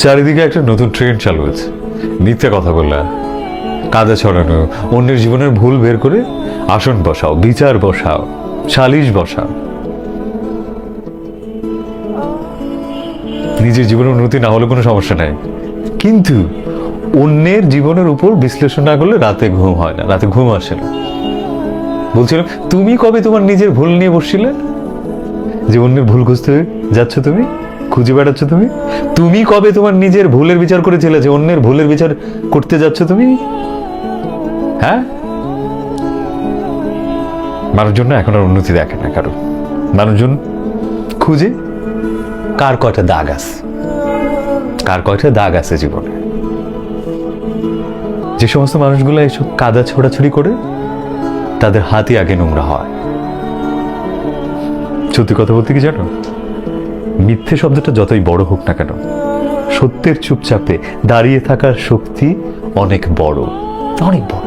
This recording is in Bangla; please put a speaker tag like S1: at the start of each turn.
S1: চারিদিকে একটা নতুন ট্রেন্ড চালু হয়েছে, মিথ্যে কথা বললা, কাদা ছড়ানো, অন্যের জীবনের ভুল বের করে আসন বসাও, বিচার বসাও, সালিশ বসাও। নিজের জীবনের উন্নতি না হলে কোনো সমস্যা নাই, কিন্তু অন্যের জীবনের উপর বিশ্লেষণ না করলে রাতে ঘুম হয় না, রাতে ঘুম আসে না। বলছিলাম, তুমি কবে তোমার নিজের ভুল নিয়ে বসছিলে? যে অন্যের ভুল খুঁজতে যাচ্ছ, তুমি খুঁজে বেড়াচ্ছ, তুমি কবে তোমার নিজের ভুলের বিচার করেছিলে যে অন্যের ভুলের বিচার করতে যাচ্ছ তুমি? হ্যাঁ, মানুষজন না এখন আর উন্নতি দেখে না কারো, মানুষজন খুঁজে কার কয়টা দাগ আছে, কার কয়টা দাগ আছে জীবনে। যে সমস্ত মানুষগুলো এসব কাদা ছোড়াছুড়ি করে, তাদের হাতই আগে নোংরা হয়। সত্যি কথা বলতে কি জানো, মিথ্যে শব্দটা যতই বড় হোক না কেন, সত্যের চুপচাপে দাঁড়িয়ে থাকার শক্তি অনেক বড়, অনেক বড়।